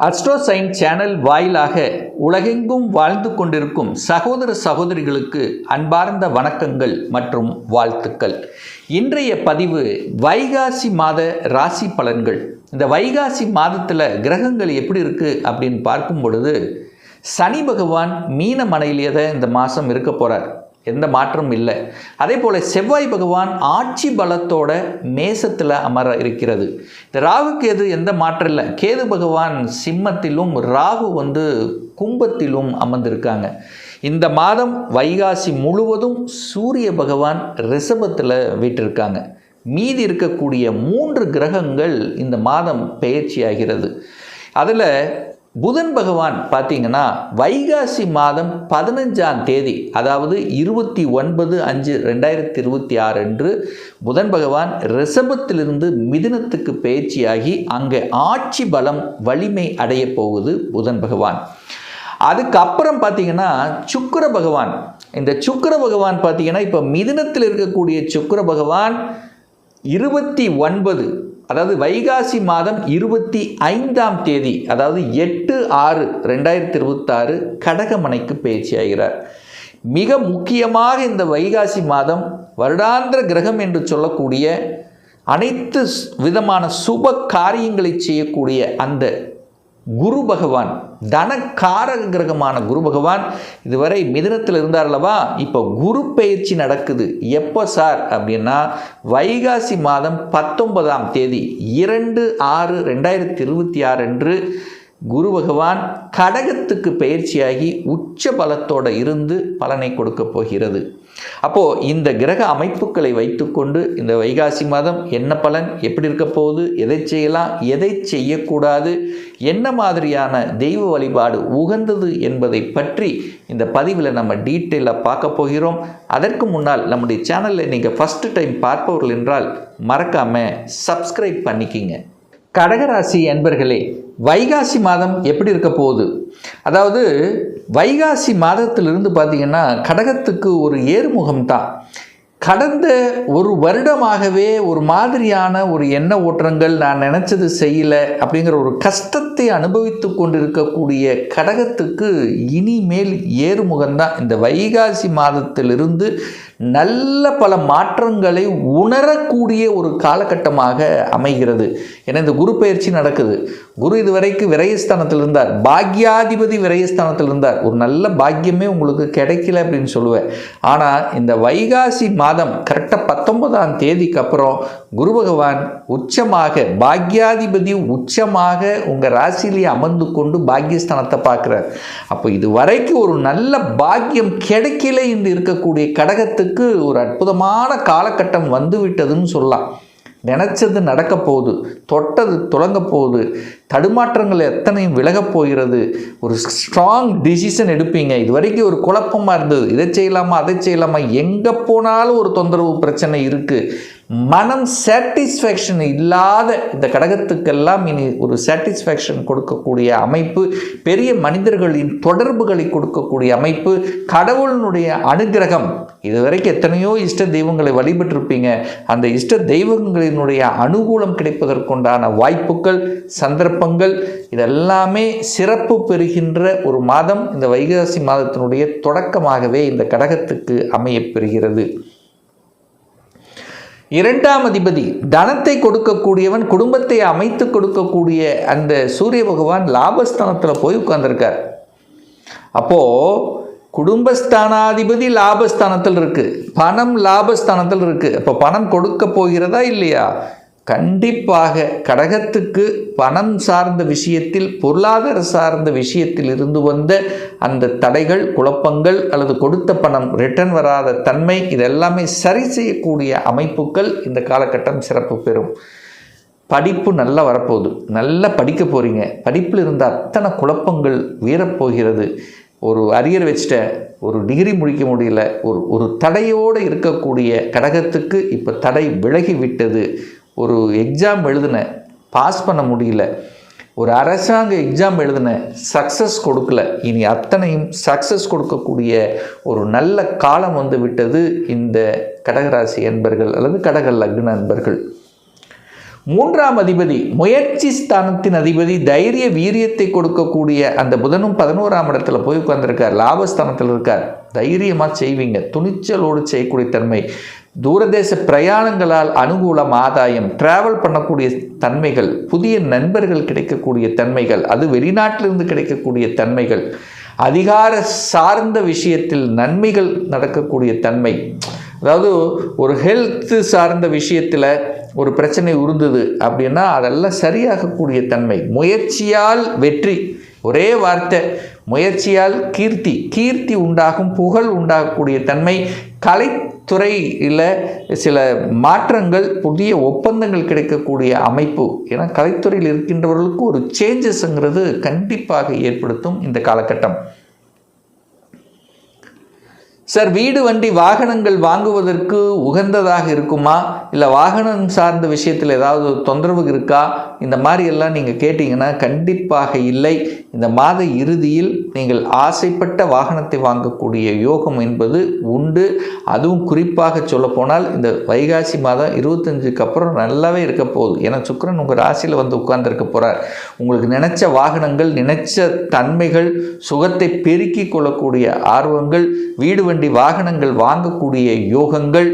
Astro sign channel வாயிலாக உலகெங்கும் வாழ்ந்து கொண்டிருக்கும் சகோதர சகோதரிகளுக்கு அன்பார்ந்த வணக்கங்கள் மற்றும் வாழ்த்துக்கள். இன்றைய பதிவு வைகாசி மாத ராசி பலன்கள். இந்த வைகாசி மாதத்தில் கிரகங்கள் எப்படி இருக்குது அப்படின்னு பார்க்கும் பொழுது, சனி பகவான் மீன மனையிலேயே தான் இந்த மாதம் இருக்க போகிறார், எந்த மாற்றமும் இல்லை. அதே போல் செவ்வாய் பகவான் ஆட்சி பலத்தோட மேசத்தில் அமர இருக்கிறது. இந்த ராகு கேது எந்த மாற்றம் இல்லை. கேது பகவான் சிம்மத்திலும் ராகு கும்பத்திலும் அமர்ந்திருக்காங்க. இந்த மாதம் வைகாசி முழுவதும் சூரிய பகவான் ரிஷபத்தில் வீற்றிருக்காங்க. மீதி இருக்கக்கூடிய 3 கிரகங்கள் இந்த மாதம் பெயர்ச்சியாகிறது. அதில் புதன் பகவான் பார்த்தீங்கன்னா வைகாசி மாதம் 15ஆம் தேதி, அதாவது 29/5/2026 அன்று புதன் பகவான் ரிஷபத்திலிருந்து மிதுனத்துக்கு பயிற்சியாகி அங்கே ஆட்சி பலம் வலிமை அடைய போகுது புதன் பகவான். அதுக்கப்புறம் பார்த்தீங்கன்னா சுக்கிர பகவான், இந்த சுக்கிர பகவான் பார்த்தீங்கன்னா இப்போ மிதுனத்தில் இருக்கக்கூடிய சுக்கிர பகவான் 29, அதாவது வைகாசி மாதம் 25ஆம் தேதி, அதாவது 8/6/2026 கடகமனைக்கு பயிற்சி ஆகிறார். மிக முக்கியமாக இந்த வைகாசி மாதம் வருடாந்திர கிரகம் என்று சொல்லக்கூடிய அனைத்து விதமான சுப காரியங்களை செய்யக்கூடிய அந்த குரு பகவான், தனக்காரக கிரகமான குரு பகவான் இதுவரை மிதுனத்தில் இருந்தார் அல்லவா, இப்போ குரு பயிற்சி நடக்குது. எப்போ சார் அப்படின்னா வைகாசி மாதம் 19ஆம் தேதி 2/6/2026 அன்று குரு பகவான் கடகத்துக்கு பயிற்சியாகி உச்ச பலத்தோடு இருந்து பலனை கொடுக்க போகிறது. அப்போது இந்த கிரக அமைப்புகளை வைத்துக்கொண்டு இந்த வைகாசி மாதம் என்ன பலன், எப்படி இருக்க போகுது, எதை செய்யலாம், எதை செய்யக்கூடாது, என்ன மாதிரியான தெய்வ வழிபாடு உகந்தது என்பதை பற்றி இந்த பதிவில் நம்ம டீட்டெயிலாக பார்க்க போகிறோம். அதற்கு முன்னால் நம்முடைய சேனலில் நீங்கள் ஃபஸ்ட்டு டைம் பார்ப்பவர்கள் என்றால் மறக்காமல் சப்ஸ்கிரைப் பண்ணிக்கிங்க. கடகராசி என்பர்களே, வைகாசி மாதம் எப்படி இருக்க போகுது? அதாவது வைகாசி மாதத்திலிருந்து பார்த்தீங்கன்னா கடகத்துக்கு ஒரு ஏறுமுகம் தான். கடந்த ஒரு வருடமாகவே ஒரு மாதிரியான ஒரு எண்ண ஓட்டங்கள், நான் நினச்சது செய்யலை அப்படிங்கிற ஒரு கஷ்டத்தை அனுபவித்து கொண்டிருக்கக்கூடிய கடகத்துக்கு இனிமேல் ஏறுமுகம்தான். இந்த வைகாசி மாதத்திலிருந்து நல்ல பல மாற்றங்களை உணரக்கூடிய ஒரு காலகட்டமாக அமைகிறது. ஏன்னா இந்த குரு பயிற்சி நடக்குது. குரு இதுவரைக்கும் விரயஸ்தானத்தில் இருந்தார், பாக்யாதிபதி விரயஸ்தானத்தில் இருந்தார். ஒரு நல்ல பாக்கியமே உங்களுக்கு கிடைக்கல அப்படின்னு சொல்லுவேன். ஆனால் இந்த வைகாசி மாதம் கரெக்டாக 19ஆம் தேதிக்கு அப்புறம் குரு பகவான் உச்சமாக, பாக்யாதிபதி உச்சமாக உங்கள் ராசியிலேயே அமர்ந்து கொண்டு பாக்யஸ்தானத்தை பார்க்குறார். அப்போ இது வரைக்கும் ஒரு நல்ல பாக்கியம் கிடைக்கல என்று இருக்கக்கூடிய கடகத்துக்கு ஒரு அற்புதமான காலகட்டம் வந்துவிட்டதுன்னு சொல்லலாம். நினச்சது நடக்க போகுது, தொட்டது தொடங்க போகுது, தடுமாற்றங்கள் எத்தனையும் விலகப் போகிறது. ஒரு ஸ்ட்ராங் டிசிஷன் எடுப்பீங்க. இது வரைக்கும் ஒரு குழப்பமாக இருந்தது, இதை செய்யலாமா அதை செய்யலாமா, எங்கே போனாலும் ஒரு தொந்தரவு பிரச்சனை இருக்குது. மனம் சாட்டிஸ்ஃபேக்ஷன் இல்லாத இந்த கடகத்துக்கெல்லாம் இனி ஒரு சாட்டிஸ்ஃபேக்ஷன் கொடுக்கக்கூடிய அமைப்பு, பெரிய மனிதர்களின் தொடர்புகளை கொடுக்கக்கூடிய அமைப்பு, கடவுளினுடைய அனுகிரகம். இதுவரைக்கும் எத்தனையோ இஷ்ட தெய்வங்களை வழிபட்டிருப்பீங்க. அந்த இஷ்ட தெய்வங்களினுடைய அனுகூலம் கிடைப்பதற்குண்டான வாய்ப்புகள், சந்தர்ப்பங்கள் இதெல்லாமே சிறப்பு பெறுகின்ற ஒரு மாதம் இந்த வைகாசி மாதத்தினுடைய தொடக்கமாகவே இந்த கடகத்துக்கு அமையப்பெறுகிறது. 2ஆம் அதிபதி தனத்தை கொடுக்கக்கூடியவன், குடும்பத்தை அமைத்து கொடுக்கக்கூடிய அந்த சூரிய பகவான் லாபஸ்தானத்தில் போய் உட்கார்ந்துருக்கார். அப்போது குடும்பஸ்தானாதிபதி லாபஸ்தானத்தில் இருக்குது, பணம் லாபஸ்தானத்தில் இருக்குது. அப்போ பணம் கொடுக்க போகிறதா இல்லையா? கண்டிப்பாக கடகத்துக்கு பணம் சார்ந்த விஷயத்தில், பொருளாதார சார்ந்த விஷயத்தில் இருந்து வந்த அந்த தடைகள், குழப்பங்கள் அல்லது கொடுத்த பணம் ரிட்டர்ன் வராத தன்மை, இதெல்லாமே சரி செய்யக்கூடிய அமைப்புகள் இந்த காலகட்டம் சிறப்பு பெறும். படிப்பு நல்லா வரப்போகுது, நல்லா படிக்க போகிறீங்க. படிப்பில் இருந்த அத்தனை குழப்பங்கள் வீரப்போகிறது. ஒரு அரியர் வச்சுட்டேன், ஒரு டிகிரி முடிக்க முடியல, ஒரு தடையோடு இருக்கக்கூடிய கடகத்துக்கு இப்போ தடை விலகி விட்டது. ஒரு எக்ஸாம் எழுதினேன், பாஸ் பண்ண முடியல. ஒரு அரசாங்க எக்ஸாம் எழுதினேன், சக்ஸஸ் கொடுக்கல. இனி அத்தனையும் சக்ஸஸ் கொடுக்கக்கூடிய ஒரு நல்ல காலம் விட்டது இந்த கடகராசி என்பர்கள் அல்லது கடக லக்ன நண்பர்கள். மூன்றாம் அதிபதி முயற்சி ஸ்தானத்தின் அதிபதி தைரிய வீரியத்தை கொடுக்கக்கூடிய அந்த புதனும் 11ஆம் இடத்துல போய் உட்கார்ந்துருக்கார், லாபஸ்தானத்தில் இருக்கார். தைரியமாக செய்வீங்க, துணிச்சலோடு செய்யக்கூடிய தன்மை, தூரதேச பிரயாணங்களால் அனுகூலம், ஆதாயம், டிராவல் பண்ணக்கூடிய தன்மைகள், புதிய நண்பர்கள் கிடைக்கக்கூடிய தன்மைகள், அது வெளிநாட்டிலிருந்து கிடைக்கக்கூடிய தன்மைகள், அதிகார சார்ந்த விஷயத்தில் நன்மைகள் நடக்கக்கூடிய தன்மை. அதாவது ஒரு ஹெல்த் சார்ந்த விஷயத்தில் ஒரு பிரச்சனை உருந்தது அப்படின்னா அதெல்லாம் சரியாகக்கூடிய தன்மை. முயற்சியால் வெற்றி, ஒரே வார்த்தை, முயற்சியால் கீர்த்தி உண்டாகும், புகழ் உண்டாகக்கூடிய தன்மை. கலைத்துறையில் சில மாற்றங்கள், புதிய ஒப்பந்தங்கள் கிடைக்கக்கூடிய அமைப்பு. ஏன்னா கலைத்துறையில் இருக்கின்றவர்களுக்கு ஒரு சேஞ்சஸ்ங்கிறது கண்டிப்பாக ஏற்படுத்தும் இந்த காலகட்டம். சார், வீடு வண்டி வாகனங்கள் வாங்குவதற்கு உகந்ததாக இருக்குமா, இல்லை வாகனம் சார்ந்த விஷயத்தில் ஏதாவது தொந்தரவு இருக்கா, இந்த மாதிரி எல்லாம் நீங்கள் கேட்டிங்கன்னா கண்டிப்பாக இல்லை. இந்த மாத இறுதியில் நீங்கள் ஆசைப்பட்ட வாகனத்தை வாங்கக்கூடிய யோகம் என்பது உண்டு. அதுவும் குறிப்பாக சொல்லப்போனால் இந்த வைகாசி மாதம் 25க்கு அப்புறம் நல்லாவே இருக்க போகுது. ஏன்னா சுக்கிரன் உங்கள் ராசியில் வந்து உட்கார்ந்துருக்க போகிறார். உங்களுக்கு நினைச்ச வாகனங்கள், நினைச்ச தன்மைகள், சுகத்தை பெருக்கி கொள்ளக்கூடிய ஆர்வங்கள், வீடு வண்டி வாகனங்கள் வாங்கக்கூடிய யோகங்கள்,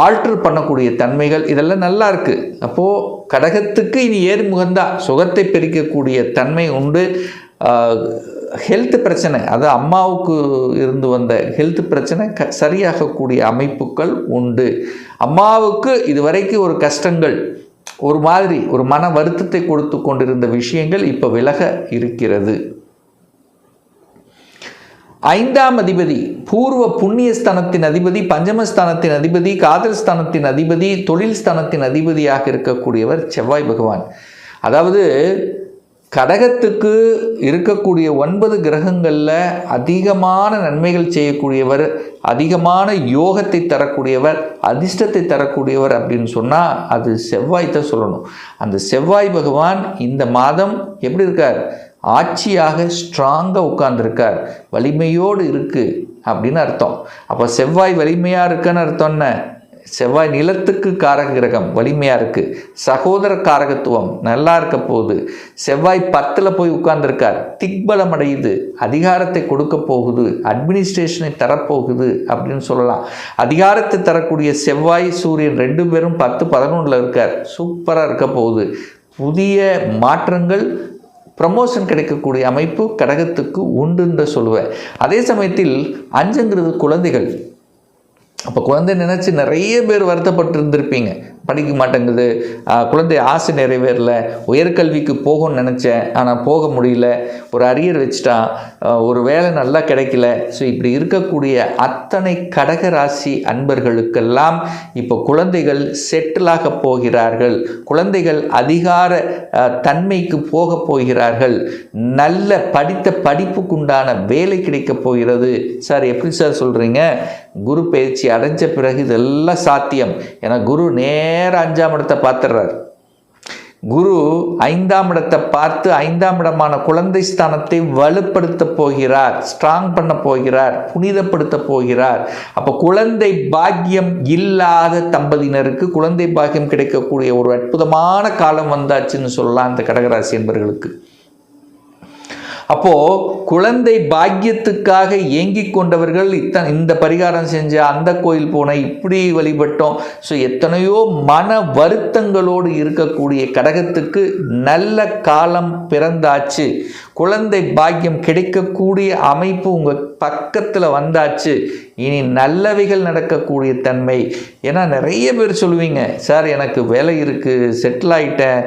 ஆல்டர் பண்ணக்கூடிய தன்மைகள், இதெல்லாம் நல்லா இருக்குது. அப்போது கடகத்துக்கு இனி ஏறுமுகந்தான், சுகத்தை பெருக்கக்கூடிய தன்மை உண்டு. ஹெல்த் பிரச்சனை, அது அம்மாவுக்கு இருந்து வந்த ஹெல்த் பிரச்சனை சரியாகக்கூடிய அமைப்புகள் உண்டு. அம்மாவுக்கு இதுவரைக்கும் ஒரு கஷ்டங்கள், ஒரு மாதிரி ஒரு மன வருத்தத்தை கொடுத்து கொண்டிருந்த விஷயங்கள் இப்போ விலக இருக்கிறது. 5ஆம் அதிபதி பூர்வ புண்ணிய ஸ்தானத்தின் அதிபதி, பஞ்சமஸ்தானத்தின் அதிபதி, காதல் ஸ்தானத்தின் அதிபதி, தொழில் ஸ்தானத்தின் அதிபதியாக இருக்கக்கூடியவர் செவ்வாய் பகவான். அதாவது கடகத்துக்கு இருக்கக்கூடிய 9 கிரகங்களில் அதிகமான நன்மைகள் செய்யக்கூடியவர், அதிகமான யோகத்தை தரக்கூடியவர், அதிர்ஷ்டத்தை தரக்கூடியவர் அப்படின்னு சொன்னால் அது செவ்வாய் தான் சொல்லணும். அந்த செவ்வாய் பகவான் இந்த மாதம் எப்படி இருக்கார்? ஆட்சியாக ஸ்ட்ராங்காக உட்கார்ந்துருக்கார், வலிமையோடு இருக்குது அப்படின்னு அர்த்தம். அப்போ செவ்வாய் வலிமையாக இருக்குன்னு அர்த்தம்னா, செவ்வாய் நிலத்துக்கு காரக கிரகம், வலிமையாக இருக்குது. சகோதர காரகத்துவம் நல்லா இருக்க போகுது. செவ்வாய் 10ல் போய் உட்கார்ந்துருக்கார், திக்பலம் அடையுது, அதிகாரத்தை கொடுக்க போகுது, அட்மினிஸ்ட்ரேஷனை தரப்போகுது அப்படின்னு சொல்லலாம். அதிகாரத்தை தரக்கூடிய செவ்வாய் சூரியன் 2 பேரும் 10, 11ல் இருக்கார். சூப்பராக இருக்க போகுது. புதிய மாற்றங்கள், ப்ரமோஷன் கிடைக்கக்கூடிய அமைப்பு கடகத்துக்கு உண்டுன்னு சொல்லுவேன். அதே சமயத்தில் 5ங்கிறது குழந்தைகள். அப்போ குழந்தை நினச்சி நிறைய பேர் வருத்தப்பட்டு இருந்திருப்பீங்க. படிக்க மாட்டேங்குது, குழந்தை ஆசை நிறைவேறல, உயர்கல்விக்கு போகணும்னு நினச்சேன் ஆனால் போக முடியல, ஒரு அரியர் வச்சுட்டான், ஒரு வேலை நல்லா கிடைக்கல. ஸோ இப்படி இருக்கக்கூடிய அத்தனை கடகராசி அன்பர்களுக்கெல்லாம் இப்போ குழந்தைகள் செட்டிலாக போகிறார்கள், குழந்தைகள் அதிகார தன்மைக்கு போக போகிறார்கள், நல்ல படித்த படிப்புக்குண்டான வேலை கிடைக்க போகிறது. சார் எப்படி சார் சொல்கிறீங்க? குரு பயிற்சி அடைஞ்ச பிறகு இதெல்லாம் சாத்தியம். ஏன்னா குரு நேர 5ஆம் இடத்தை பார்த்துடுறார். குரு 5ஆம் இடத்தை பார்த்து 5ஆம் இடமான குழந்தை ஸ்தானத்தை வலுப்படுத்த போகிறார், ஸ்ட்ராங் பண்ண போகிறார், புனிதப்படுத்த போகிறார். அப்போ குழந்தை பாக்கியம் இல்லாத தம்பதியினருக்கு குழந்தை பாக்கியம் கிடைக்கக்கூடிய ஒரு அற்புதமான காலம் வந்தாச்சுன்னு சொல்லலாம் இந்த கடகராசி என்பவர்களுக்கு. அப்போது குழந்தை பாக்கியத்துக்காக ஏங்கிக் கொண்டவர்கள் இந்த பரிகாரம் செஞ்ச, அந்த கோயில் போன, இப்படி வழிபட்டோம். ஸோ எத்தனையோ மன வருத்தங்களோடு இருக்கக்கூடிய கடகத்துக்கு நல்ல காலம் பிறந்தாச்சு. குழந்தை பாக்கியம் கிடைக்கக்கூடிய அமைப்பு உங்கள் பக்கத்தில் வந்தாச்சு. இனி நல்லவைகள் நடக்கக்கூடிய தன்மை. ஏன்னா நிறைய பேர் சொல்லுவீங்க, சார் எனக்கு வேலை இருக்குது, செட்டில் ஆகிட்டேன்,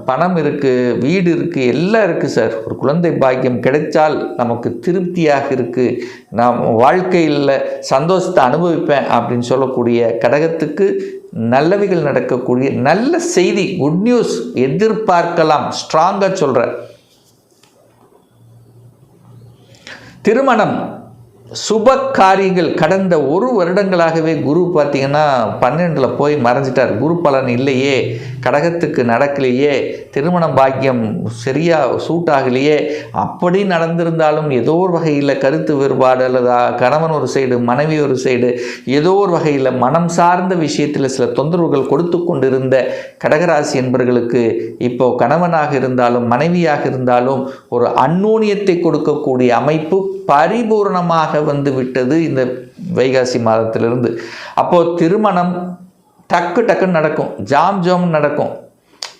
பணம் இருக்குது, வீடு இருக்குது, எல்லாம் இருக்குது சார், ஒரு குழந்தை பாக்கியம் கிடைச்சால் நமக்கு திருப்தியாக இருக்குது, நான் வாழ்க்கையில் சந்தோஷத்தை அனுபவிப்பேன் அப்படின்னு சொல்லக்கூடிய கடகத்துக்கு நல்லவைகள் நடக்கக்கூடிய நல்ல செய்தி, குட் நியூஸ் எதிர்பார்க்கலாம். ஸ்ட்ராங்காக சொல்கிறேன். திருமணம் சுப காரியங்கள் கடந்த ஒரு வருடங்களாகவே குரு பார்த்திங்கன்னா 12ல் போய் மறைஞ்சிட்டார். குரு பலன் இல்லையே, கடகத்துக்கு நடக்கலையே, திருமண பாக்கியம் சரியாக சூட் ஆகலையே, அப்படி நடந்திருந்தாலும் ஏதோ ஒரு வகையில் கருத்து வேறுபாடு அல்லது கணவன் ஒரு சைடு மனைவி ஒரு சைடு ஏதோ ஒரு வகையில் மனம் சார்ந்த விஷயத்தில் சில தொந்தரவுகள் கொடுத்து கொண்டிருந்த கடகராசி என்பவர்களுக்கு இப்போ கணவனாக இருந்தாலும் மனைவியாக இருந்தாலும் ஒரு அந்யோன்யத்தை கொடுக்கக்கூடிய அமைப்பு பரிபூர்ணமாக வந்து விட்டது இந்த வைகாசி மாதத்திலிருந்து. அப்போது திருமணம் டக்குன்னு நடக்கும், ஜாம் நடக்கும்.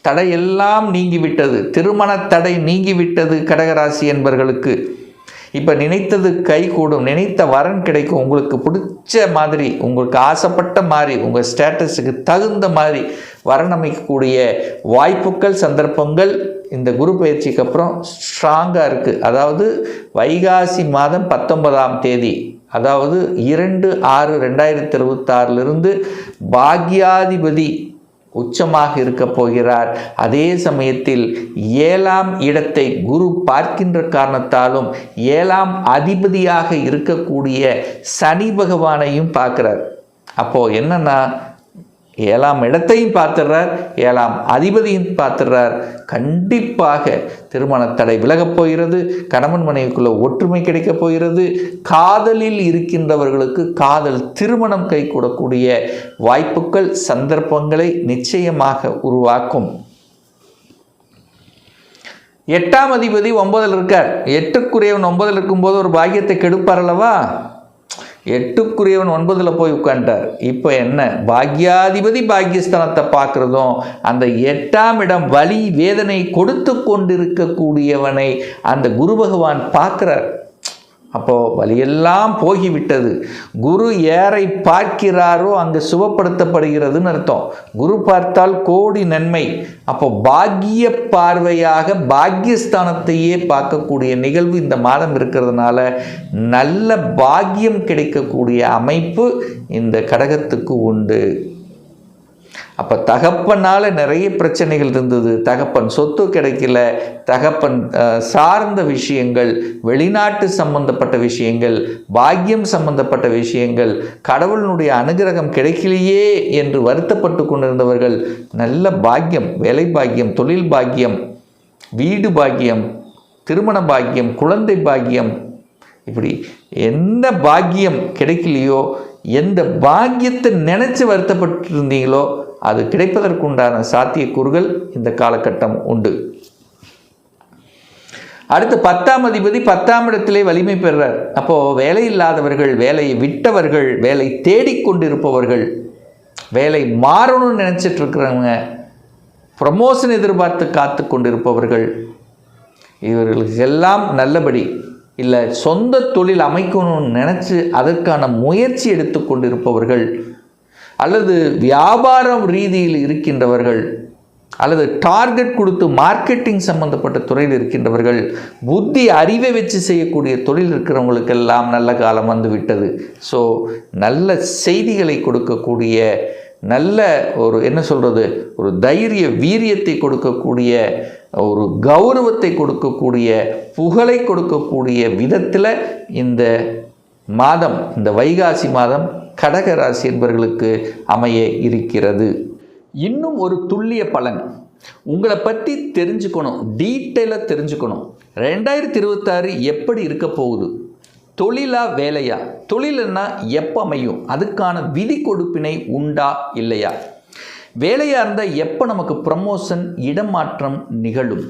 தடையெல்லாம் நீங்கிவிட்டது, திருமண தடை நீங்கிவிட்டது கடகராசி என்பவர்களுக்கு. இப்போ நினைத்தது கைகூடும், நினைத்த வரன் கிடைக்கும், உங்களுக்கு பிடிச்ச மாதிரி, உங்களுக்கு ஆசைப்பட்ட மாதிரி, உங்கள் ஸ்டேட்டஸுக்கு தகுந்த மாதிரி வரன் அமைக்கக்கூடிய வாய்ப்புகள் சந்தர்ப்பங்கள் இந்த குரு பயிற்சிக்கு அப்புறம் ஸ்ட்ராங்காக இருக்குது. அதாவது வைகாசி மாதம் 19ஆம் தேதி, அதாவது 2/6/2026 பாக்யாதிபதி உச்சமாக இருக்க போகிறார். அதே சமயத்தில் 7ஆம் இடத்தை குரு பார்க்கின்ற காரணத்தாலும் 7ஆம் அதிபதியாக இருக்கக்கூடிய சனி பகவானையும் பார்க்கிறார். அப்போது என்னன்னா 7ஆம் இடத்தையும் பார்த்துடுறார், 7ஆம் அதிபதியும் பார்த்துடுறார். கண்டிப்பாக திருமண தடை விலகப் போகிறது, கணவன் மனைவிக்குள்ள ஒற்றுமை கிடைக்கப் போகிறது. காதலில் இருக்கின்றவர்களுக்கு காதல் திருமணம் கைகூடக்கூடிய வாய்ப்புகள் சந்தர்ப்பங்களை நிச்சயமாக உருவாக்கும். 8ஆம் அதிபதி 9ல் இருக்கார். 8க்குரியவன் 9ல் இருக்கும்போது ஒரு பாக்கியத்தை கெடுப்பார் அல்லவா? 8க்குரியவன் 9ல் போய் உட்காண்டார். இப்போ என்ன, பாக்யாதிபதி பாக்யஸ்தானத்தை பார்க்குறதும் அந்த 8ஆம் இடம் வலி வேதனை கொடுத்து கொண்டிருக்கக்கூடியவனை அந்த குரு பகவான் பார்க்குறார். அப்போது வலியெல்லாம் போகிவிட்டது. குரு யாரை பார்க்கிறாரோ அங்கே சுபப்படுத்தப்படுகிறதுன்னு அர்த்தம். குரு பார்த்தால் கோடி நன்மை. அப்போ பாக்கிய பார்வையாக பாக்கியஸ்தானத்தையே பார்க்கக்கூடிய நிகழ்வு இந்த மாதம் இருக்கிறதுனால நல்ல பாக்கியம் கிடைக்கக்கூடிய அமைப்பு இந்த கடகத்துக்கு உண்டு. அப்போ தகப்பனால் நிறைய பிரச்சனைகள் இருந்தது, தகப்பன் சொத்து கிடைக்கல, தகப்பன் சார்ந்த விஷயங்கள், வெளிநாட்டு சம்பந்தப்பட்ட விஷயங்கள், பாக்கியம் சம்பந்தப்பட்ட விஷயங்கள், கடவுளினுடைய அனுகிரகம் கிடைக்கலையே என்று வருத்தப்பட்டு கொண்டிருந்தவர்கள் நல்ல பாக்கியம், வேலை பாக்கியம், தொழில் பாக்கியம், வீடு பாக்கியம், திருமண பாக்கியம், குழந்தை பாக்கியம், இப்படி எந்த பாக்கியம் கிடைக்கலையோ, எந்த பாக்கியத்தை நினைச்சு வருத்தப்பட்டு இருந்தீங்களோ அது கிடைப்பதற்குண்டான சாத்தியக்கூறுகள் இந்த காலகட்டம் உண்டு. அடுத்து 10ஆம் அதிபதி 10ஆம் இடத்திலே வலிமை பெறுறார். அப்போது வேலை இல்லாதவர்கள், வேலையை விட்டவர்கள், வேலை தேடிக்கொண்டிருப்பவர்கள், வேலை மாறணும்னு நினச்சிட்டு இருக்கிறவங்க, ப்ரமோஷன் எதிர்பார்த்து காத்து கொண்டிருப்பவர்கள், இவர்களுக்கு எல்லாம் நல்லபடி இல்லை சொந்த தொழில் அமைக்கணும்னு நினச்சி அதற்கான முயற்சி எடுத்து கொண்டிருப்பவர்கள், அல்லது வியாபாரம் ரீதியில் இருக்கின்றவர்கள், அல்லது டார்கெட் கொடுத்து மார்க்கெட்டிங் சம்பந்தப்பட்ட துறையில் இருக்கின்றவர்கள், புத்தி அறிவை வச்சு செய்யக்கூடிய தொழில் இருக்கிறவங்களுக்கெல்லாம் நல்ல காலம் வந்து விட்டது. ஸோ நல்ல செய்திகளை கொடுக்கக்கூடிய, நல்ல ஒரு என்ன சொல்கிறது, ஒரு தைரிய வீரியத்தை கொடுக்கக்கூடிய, ஒரு கௌரவத்தை கொடுக்கக்கூடிய, புகழை கொடுக்கக்கூடிய விதத்தில் இந்த மாதம், இந்த வைகாசி மாதம் கடக ராசி என்பவர்களுக்கு அமைய இருக்கிறது. இன்னும் ஒரு துல்லிய பலன் உங்களை பற்றி தெரிஞ்சுக்கணும், டீட்டெயிலாக தெரிஞ்சுக்கணும். 2026 எப்படி இருக்க போகுது, தொழிலா வேலையா, தொழில்னா எப்போ அமையும், அதுக்கான விதி கொடுப்பினை உண்டா இல்லையா, வேலையாக இருந்தால் எப்போ நமக்கு ப்ரமோஷன் இடமாற்றம் நிகழும்,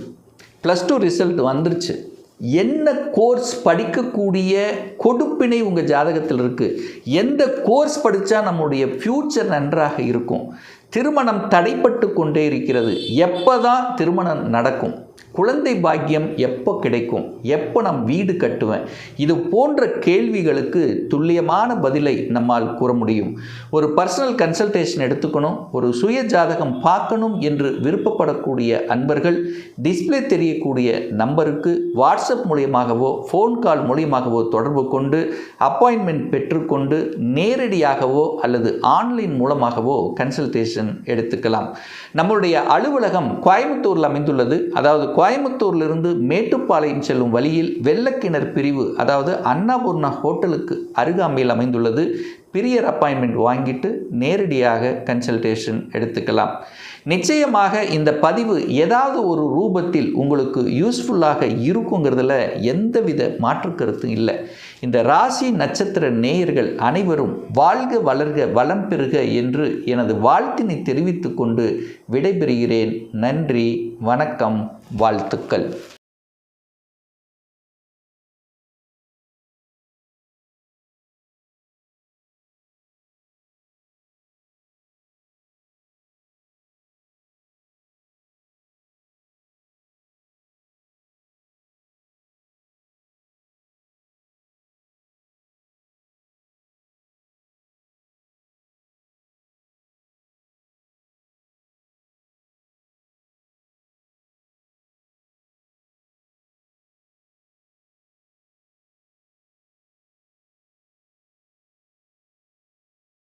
+2 ரிசல்ட் வந்துருச்சு, என்ன கோர்ஸ் படிக்கக்கூடிய கொடுப்பினை உங்கள் ஜாதகத்தில் இருக்குது, எந்த கோர்ஸ் படித்தா நம்முடைய ஃப்யூச்சர் நன்றாக இருக்கும், திருமணம் தடைப்பட்டு கொண்டே இருக்கிறது, எப்போ தான் திருமணம் நடக்கும், குழந்தை பாக்கியம் எப்போ கிடைக்கும், எப்போ நான் வீடு கட்டுவேன், இது போன்ற கேள்விகளுக்கு துல்லியமான பதிலை நம்மால் கூற முடியும். ஒரு பர்சனல் கன்சல்டேஷன் எடுத்துக்கணும், ஒரு சுய ஜாதகம் பார்க்கணும் என்று விருப்பப்படக்கூடிய அன்பர்கள் டிஸ்பிளே தெரியக்கூடிய நம்பருக்கு வாட்ஸ்அப் மூலியமாகவோ ஃபோன் கால் மூலியமாகவோ தொடர்பு கொண்டு அப்பாயின்மெண்ட் பெற்றுக்கொண்டு நேரடியாகவோ அல்லது ஆன்லைன் மூலமாகவோ கன்சல்டேஷன் எடுத்துக்கலாம். நம்மளுடைய அலுவலகம் கோயம்புத்தூரில் அமைந்துள்ளது. அதாவது கோயம்புத்தூர்லேருந்து மேட்டுப்பாளையம் செல்லும் வழியில் வெள்ளக்கிணர் பிரிவு, அதாவது அன்னபூர்ணா ஹோட்டலுக்கு அருகாமையில் அமைந்துள்ளது. பிரியர் அப்பாயின்மெண்ட் வாங்கிட்டு நேரடியாக கன்சல்டேஷன் எடுத்துக்கலாம். நிச்சயமாக இந்த பதிவு ஏதாவது ஒரு ரூபத்தில் உங்களுக்கு யூஸ்ஃபுல்லாக இருக்குங்கிறதுல எந்தவித மாற்று கருத்தும் இல்லை. இந்த ராசி நட்சத்திர நேயர்கள் அனைவரும் வாழ்க வளர்க வளம் பெறுக என்று எனது வாழ்த்தினை தெரிவித்து கொண்டு விடைபெறுகிறேன். நன்றி, வணக்கம், வாழ்த்துக்கள்.